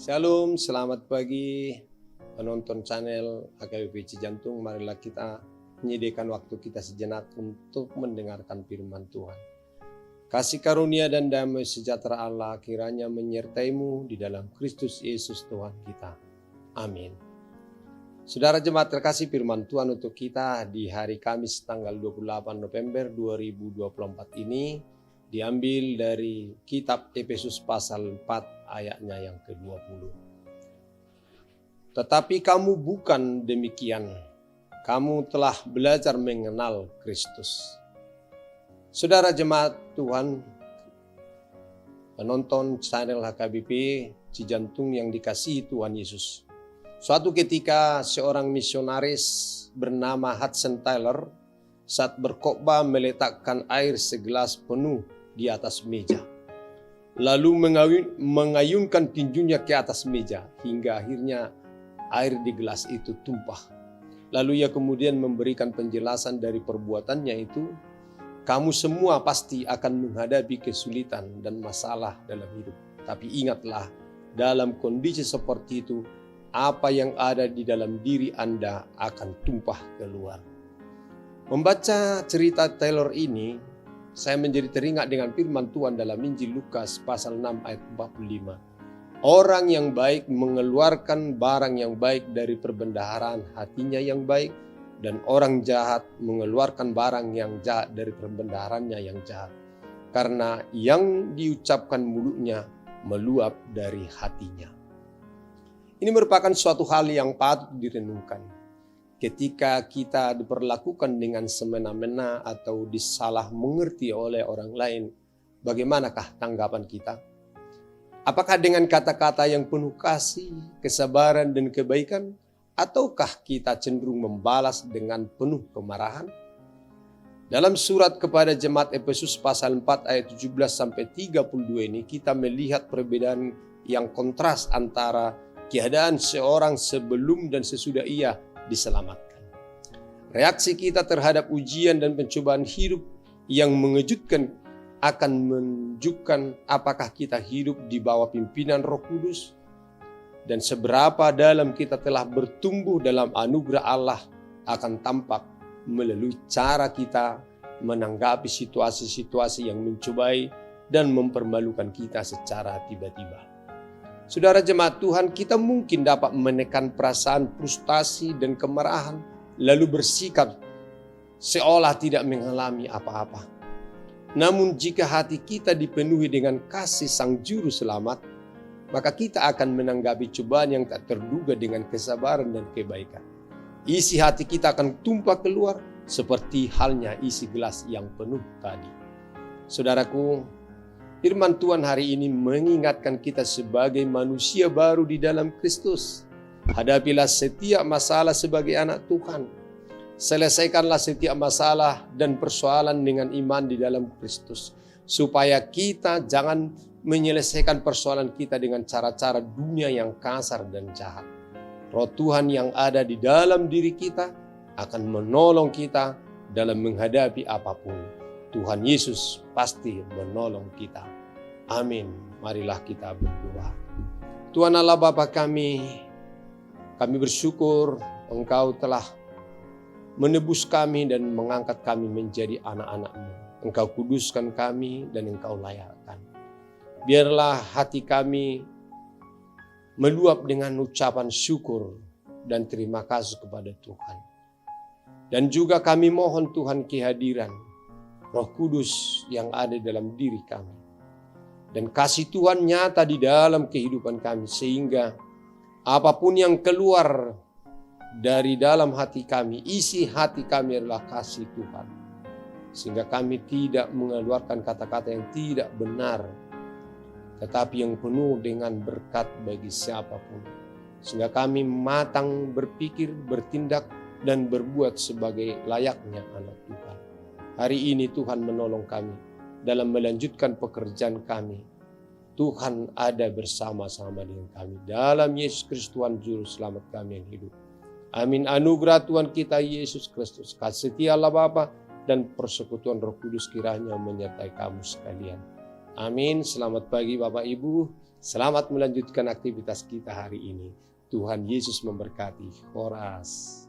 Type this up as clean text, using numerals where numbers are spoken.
Shalom, selamat pagi penonton channel HKBP Cijantung. Marilah kita menyediakan waktu kita sejenak untuk mendengarkan firman Tuhan. Kasih karunia dan damai sejahtera Allah kiranya menyertaimu di dalam Kristus Yesus Tuhan kita. Amin. Saudara jemaat terkasih, firman Tuhan untuk kita di hari Kamis tanggal 28 November 2024 ini diambil dari kitab Efesus pasal 4 ayatnya yang ke-20. Tetapi kamu bukan demikian, kamu telah belajar mengenal Kristus. Saudara jemaat Tuhan, penonton channel HKBP Cijantung yang dikasihi Tuhan Yesus. Suatu ketika seorang misionaris bernama Hudson Taylor saat berkhotbah meletakkan air segelas penuh di atas meja. Lalu mengayunkan tinjunya ke atas meja hingga akhirnya air di gelas itu tumpah. Lalu ia kemudian memberikan penjelasan dari perbuatannya itu, kamu semua pasti akan menghadapi kesulitan dan masalah dalam hidup. Tapi ingatlah, dalam kondisi seperti itu, apa yang ada di dalam diri Anda akan tumpah keluar. Membaca cerita Taylor ini, saya menjadi teringat dengan firman Tuhan dalam Injil Lukas pasal 6 ayat 45. Orang yang baik mengeluarkan barang yang baik dari perbendaharaan hatinya yang baik, dan orang jahat mengeluarkan barang yang jahat dari perbendaharannya yang jahat. Karena yang diucapkan mulutnya meluap dari hatinya. Ini merupakan suatu hal yang patut direnungkan. Ketika kita diperlakukan dengan semena-mena atau disalah mengerti oleh orang lain, bagaimanakah tanggapan kita? Apakah dengan kata-kata yang penuh kasih, kesabaran dan kebaikan, ataukah kita cenderung membalas dengan penuh kemarahan? Dalam surat kepada jemaat Efesus pasal 4 ayat 17-32 ini kita melihat perbedaan yang kontras antara keadaan seorang sebelum dan sesudah ia diselamatkan. Reaksi kita terhadap ujian dan pencobaan hidup yang mengejutkan akan menunjukkan apakah kita hidup di bawah pimpinan Roh Kudus dan seberapa dalam kita telah bertumbuh dalam anugerah Allah akan tampak melalui cara kita menanggapi situasi-situasi yang mencobai dan mempermalukan kita secara tiba-tiba. Saudara jemaat Tuhan, kita mungkin dapat menekan perasaan frustasi dan kemarahan, lalu bersikap seolah tidak mengalami apa-apa. Namun jika hati kita dipenuhi dengan kasih Sang Juru Selamat, maka kita akan menanggapi cobaan yang tak terduga dengan kesabaran dan kebaikan. Isi hati kita akan tumpah keluar seperti halnya isi gelas yang penuh tadi. Saudaraku, firman Tuhan hari ini mengingatkan kita sebagai manusia baru di dalam Kristus. Hadapilah setiap masalah sebagai anak Tuhan. Selesaikanlah setiap masalah dan persoalan dengan iman di dalam Kristus. Supaya kita jangan menyelesaikan persoalan kita dengan cara-cara dunia yang kasar dan jahat. Roh Tuhan yang ada di dalam diri kita akan menolong kita dalam menghadapi apapun. Tuhan Yesus pasti menolong kita. Amin. Marilah kita berdoa. Tuhan Allah Bapa kami bersyukur Engkau telah menebus kami dan mengangkat kami menjadi anak-anak-Mu. Engkau kuduskan kami dan Engkau layakkan. Biarlah hati kami meluap dengan ucapan syukur dan terima kasih kepada Tuhan. Dan juga kami mohon Tuhan kehadiran Roh Kudus yang ada dalam diri kami. Dan kasih Tuhan nyata di dalam kehidupan kami. Sehingga apapun yang keluar dari dalam hati kami, isi hati kami adalah kasih Tuhan. Sehingga kami tidak mengeluarkan kata-kata yang tidak benar, tetapi yang penuh dengan berkat bagi siapapun. Sehingga kami matang berpikir, bertindak, dan berbuat sebagai layaknya anak Tuhan. Hari ini Tuhan menolong kami dalam melanjutkan pekerjaan kami. Tuhan ada bersama-sama dengan kami. Dalam Yesus Kristus Tuhan Juru Selamat kami yang hidup. Amin. Anugerah Tuhan kita Yesus Kristus, kasih setia Allah Bapa dan persekutuan Roh Kudus kiranya menyertai kamu sekalian. Amin. Selamat pagi Bapak Ibu. Selamat melanjutkan aktivitas kita hari ini. Tuhan Yesus memberkati. Horas.